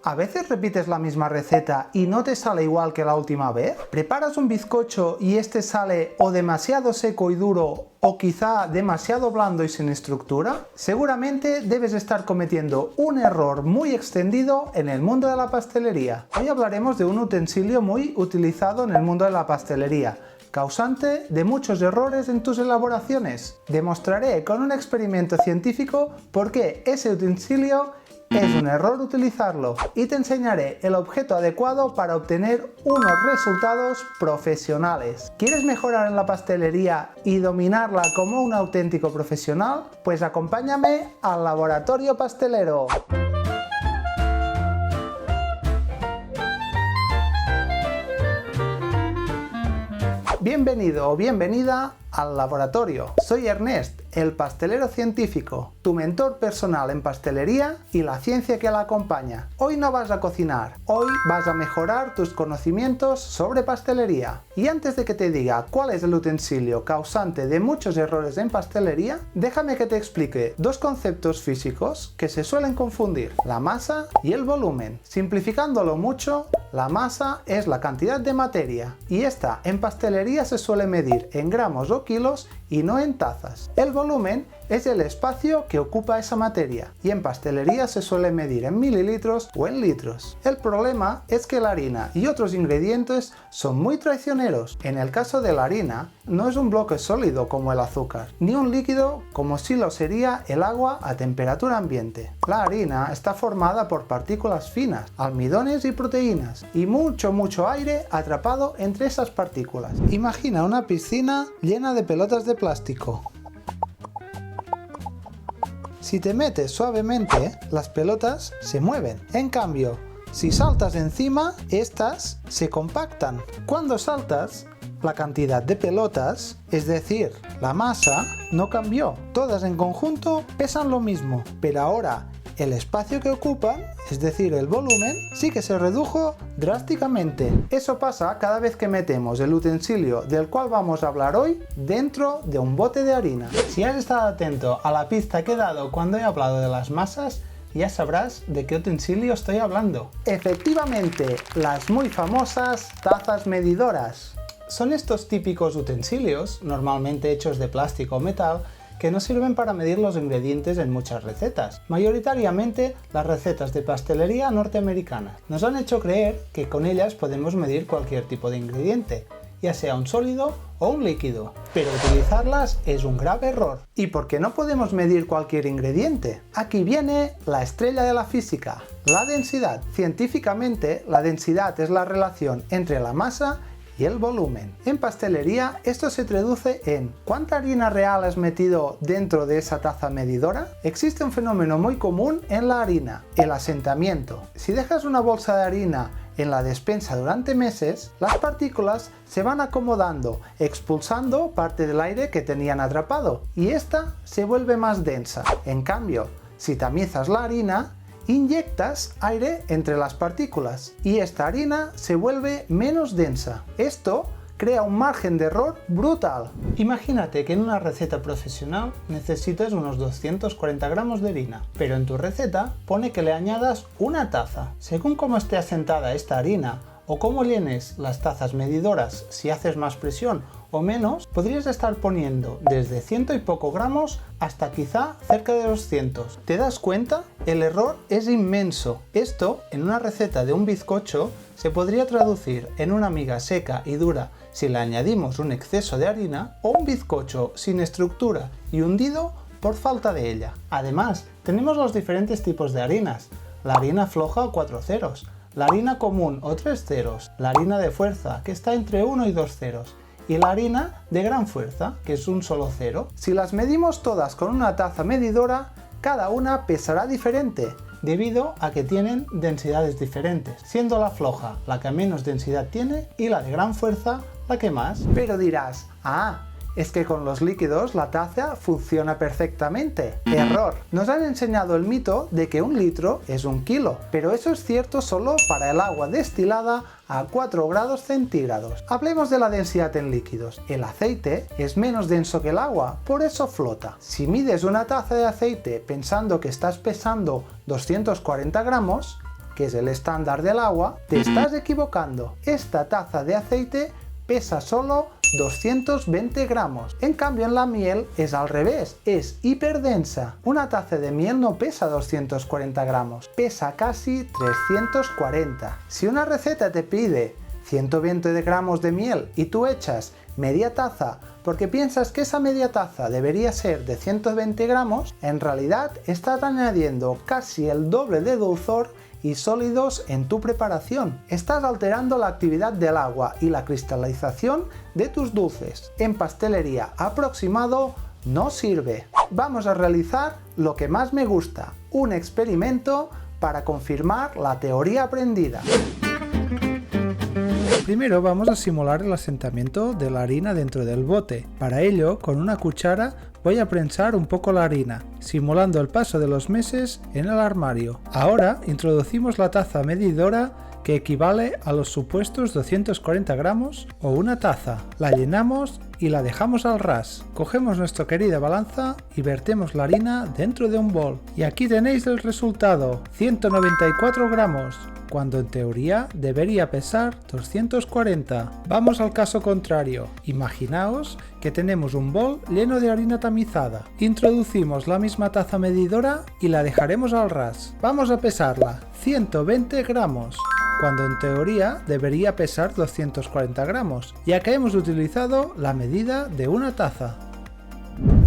¿A veces repites la misma receta y no te sale igual que la última vez? ¿Preparas un bizcocho y este sale o demasiado seco y duro o quizá demasiado blando y sin estructura? Seguramente debes estar cometiendo un error muy extendido en el mundo de la pastelería. Hoy hablaremos de un utensilio muy utilizado en el mundo de la pastelería, causante de muchos errores en tus elaboraciones. Demostraré con un experimento científico por qué ese utensilio es un error utilizarlo y te enseñaré el objeto adecuado para obtener unos resultados profesionales. ¿Quieres mejorar en la pastelería y dominarla como un auténtico profesional? Pues acompáñame al laboratorio pastelero. Bienvenido o bienvenida al laboratorio. Soy Ernest, el pastelero científico, tu mentor personal en pastelería y la ciencia que la acompaña. Hoy no vas a cocinar, hoy vas a mejorar tus conocimientos sobre pastelería. Y antes de que te diga cuál es el utensilio causante de muchos errores en pastelería, déjame que te explique dos conceptos físicos que se suelen confundir: la masa y el volumen. Simplificándolo mucho, la masa es la cantidad de materia y esta en pastelería se suele medir en gramos o kilos y no en tazas. El volumen es el espacio que ocupa esa materia y en pastelería se suele medir en mililitros o en litros. El problema es que la harina y otros ingredientes son muy traicioneros. En el caso de la harina, no es un bloque sólido como el azúcar, ni un líquido como si lo sería el agua a temperatura ambiente. La harina está formada por partículas finas, almidones y proteínas, y mucho aire atrapado entre esas partículas. Imagina una piscina llena de pelotas de plástico. Si te metes suavemente, las pelotas se mueven. En cambio, si saltas encima, estas se compactan. Cuando saltas, la cantidad de pelotas, es decir, la masa, no cambió. Todas en conjunto pesan lo mismo, pero ahora el espacio que ocupan, es decir, el volumen, sí que se redujo drásticamente. Eso pasa cada vez que metemos el utensilio del cual vamos a hablar hoy dentro de un bote de harina. Si has estado atento a la pista que he dado cuando he hablado de las masas, ya sabrás de qué utensilio estoy hablando. Efectivamente, las muy famosas tazas medidoras. Son estos típicos utensilios, normalmente hechos de plástico o metal, que nos sirven para medir los ingredientes en muchas recetas, mayoritariamente las recetas de pastelería norteamericanas. Nos han hecho creer que con ellas podemos medir cualquier tipo de ingrediente, ya sea un sólido o un líquido, pero utilizarlas es un grave error. ¿Y por qué no podemos medir cualquier ingrediente? Aquí viene la estrella de la física, la densidad. Científicamente, la densidad es la relación entre la masa y el volumen. En pastelería esto se traduce en ¿cuánta harina real has metido dentro de esa taza medidora? Existe un fenómeno muy común en la harina, el asentamiento. Si dejas una bolsa de harina en la despensa durante meses, las partículas se van acomodando, expulsando parte del aire que tenían atrapado y esta se vuelve más densa. En cambio, si tamizas la harina, inyectas aire entre las partículas y esta harina se vuelve menos densa. Esto crea un margen de error brutal. Imagínate que en una receta profesional necesitas unos 240 gramos de harina, pero en tu receta pone que le añadas una taza. Según cómo esté asentada esta harina o cómo llenes las tazas medidoras, si haces más presión o menos, podrías estar poniendo desde 100 y poco gramos hasta quizá cerca de 200. ¿Te das cuenta? El error es inmenso. Esto, en una receta de un bizcocho, se podría traducir en una miga seca y dura si le añadimos un exceso de harina, o un bizcocho sin estructura y hundido por falta de ella. Además, tenemos los diferentes tipos de harinas: la harina floja o 4 ceros, la harina común o 3 ceros, la harina de fuerza, que está entre 1 y 2 ceros, y la harina de gran fuerza, que es un solo cero. Si las medimos todas con una taza medidora, cada una pesará diferente, debido a que tienen densidades diferentes, siendo la floja la que menos densidad tiene y la de gran fuerza la que más. Pero dirás, es que con los líquidos la taza funciona perfectamente. Error. Nos han enseñado el mito de que un litro es un kilo, pero eso es cierto solo para el agua destilada a 4 grados centígrados. Hablemos de la densidad en líquidos. El aceite es menos denso que el agua, por eso flota. Si mides una taza de aceite pensando que estás pesando 240 gramos, que es el estándar del agua, te estás equivocando. Esta taza de aceite pesa solo 220 gramos. En cambio en la miel es al revés, es hiperdensa. Una taza de miel no pesa 240 gramos, pesa casi 340. Si una receta te pide 120 gramos de miel y tú echas media taza porque piensas que esa media taza debería ser de 120 gramos, en realidad estás añadiendo casi el doble de dulzor y sólidos en tu preparación. Estás alterando la actividad del agua y la cristalización de tus dulces. En pastelería aproximado no sirve. Vamos a realizar lo que más me gusta, un experimento para confirmar la teoría aprendida. Primero vamos a simular el asentamiento de la harina dentro del bote. Para ello, con una cuchara voy a prensar un poco la harina, simulando el paso de los meses en el armario. Ahora introducimos la taza medidora que equivale a los supuestos 240 gramos o una taza. La llenamos y la dejamos al ras. Cogemos nuestra querida balanza y vertemos la harina dentro de un bol. Y aquí tenéis el resultado, 194 gramos. Cuando en teoría debería pesar 240. Vamos al caso contrario. Imaginaos que tenemos un bol lleno de harina tamizada. Introducimos la misma taza medidora y la dejaremos al ras. Vamos a pesarla, 120 gramos, cuando en teoría debería pesar 240 gramos, ya que hemos utilizado la medida de una taza.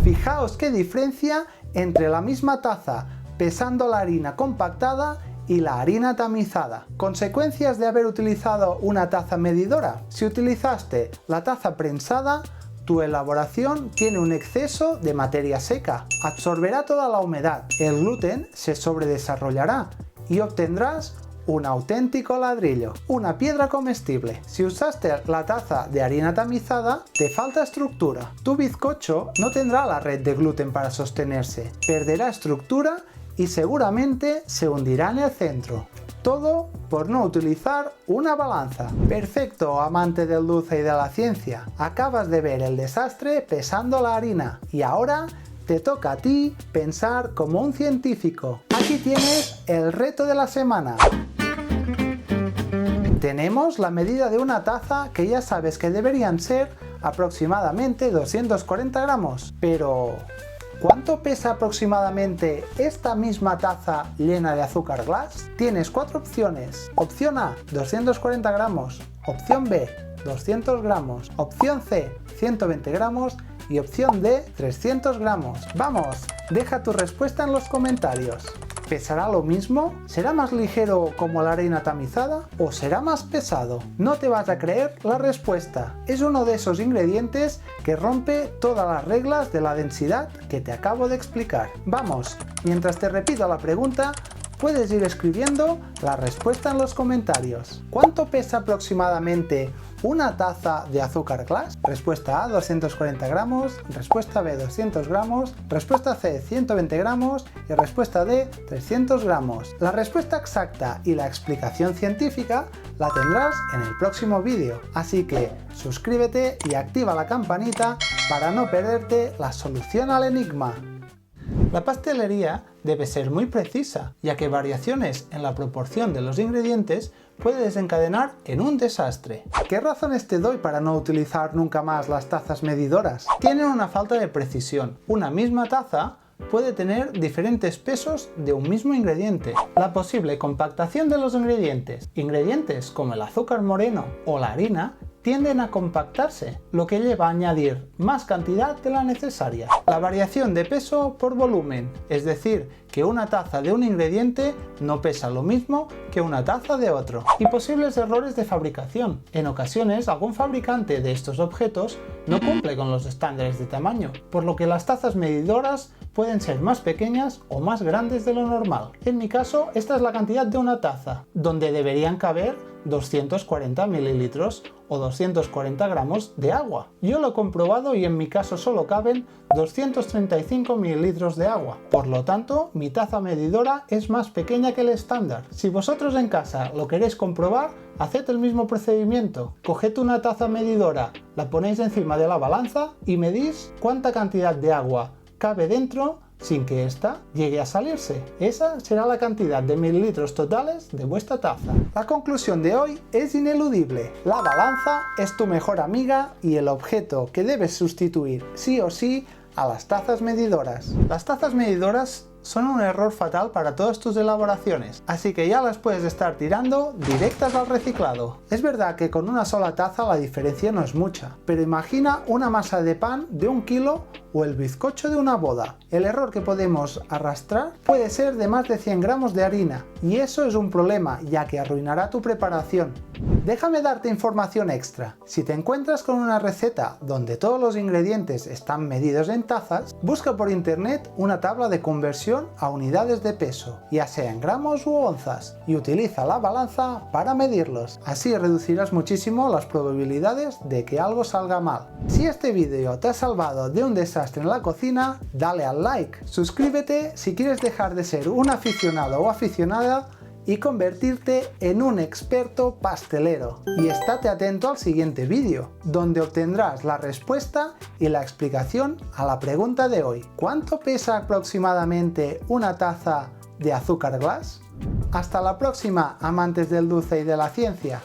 Fijaos qué diferencia entre la misma taza pesando la harina compactada y la harina tamizada. Consecuencias de haber utilizado una taza medidora. Si utilizaste la taza prensada, tu elaboración tiene un exceso de materia seca. Absorberá toda la humedad, el gluten se sobredesarrollará y obtendrás un auténtico ladrillo, una piedra comestible. Si usaste la taza de harina tamizada, te falta estructura. Tu bizcocho no tendrá la red de gluten para sostenerse, perderá estructura y seguramente se hundirá en el centro. Todo por no utilizar una balanza. Perfecto, amante del dulce y de la ciencia. Acabas de ver el desastre pesando la harina y ahora te toca a ti pensar como un científico. Aquí tienes el reto de la semana. Tenemos la medida de una taza que ya sabes que deberían ser aproximadamente 240 gramos. Pero ¿cuánto pesa aproximadamente esta misma taza llena de azúcar glass? Tienes 4 opciones. Opción A, 240 gramos. Opción B, 200 gramos. Opción C, 120 gramos. Y opción D, 300 gramos. Vamos, deja tu respuesta en los comentarios. ¿Pesará lo mismo? ¿Será más ligero como la harina tamizada? ¿O será más pesado? No te vas a creer la respuesta. Es uno de esos ingredientes que rompe todas las reglas de la densidad que te acabo de explicar. Vamos, mientras te repito la pregunta, puedes ir escribiendo la respuesta en los comentarios. ¿Cuánto pesa aproximadamente una taza de azúcar glass? Respuesta A, 240 gramos, respuesta B, 200 gramos, respuesta C, 120 gramos y respuesta D, 300 gramos. La respuesta exacta y la explicación científica la tendrás en el próximo vídeo, así que suscríbete y activa la campanita para no perderte la solución al enigma. La pastelería debe ser muy precisa, ya que variaciones en la proporción de los ingredientes puede desencadenar en un desastre. ¿Qué razones te doy para no utilizar nunca más las tazas medidoras? Tienen una falta de precisión. Una misma taza puede tener diferentes pesos de un mismo ingrediente. La posible compactación de los ingredientes como el azúcar moreno o la harina, tienden a compactarse, lo que lleva a añadir más cantidad de la necesaria. La variación de peso por volumen, es decir, que una taza de un ingrediente no pesa lo mismo que una taza de otro. Y posibles errores de fabricación. En ocasiones, algún fabricante de estos objetos no cumple con los estándares de tamaño, por lo que las tazas medidoras pueden ser más pequeñas o más grandes de lo normal. En mi caso, esta es la cantidad de una taza, donde deberían caber 240 mililitros o 240 gramos de agua. Yo lo he comprobado y en mi caso solo caben 235 mililitros de agua. Por lo tanto, mi taza medidora es más pequeña que el estándar. Si vosotros en casa lo queréis comprobar, haced el mismo procedimiento. Coged una taza medidora, la ponéis encima de la balanza y medís cuánta cantidad de agua cabe dentro sin que ésta llegue a salirse. Esa será la cantidad de mililitros totales de vuestra taza. La conclusión de hoy es ineludible. La balanza es tu mejor amiga y el objeto que debes sustituir sí o sí a las tazas medidoras. Las tazas medidoras son un error fatal para todas tus elaboraciones, así que ya las puedes estar tirando directas al reciclado. Es verdad que con una sola taza la diferencia no es mucha, pero imagina una masa de pan de 1 kilo o el bizcocho de una boda. El error que podemos arrastrar puede ser de más de 100 gramos de harina, y eso es un problema, ya que arruinará tu preparación. Déjame darte información extra. Si te encuentras con una receta donde todos los ingredientes están medidos en tazas, busca por internet una tabla de conversión a unidades de peso, ya sea en gramos u onzas, y utiliza la balanza para medirlos. Así reducirás muchísimo las probabilidades de que algo salga mal. Si este vídeo te ha salvado de un desastre en la cocina, dale al like. Suscríbete si quieres dejar de ser un aficionado o aficionada y convertirte en un experto pastelero. Y estate atento al siguiente vídeo, donde obtendrás la respuesta y la explicación a la pregunta de hoy. ¿Cuánto pesa aproximadamente una taza de azúcar glass? Hasta la próxima, amantes del dulce y de la ciencia.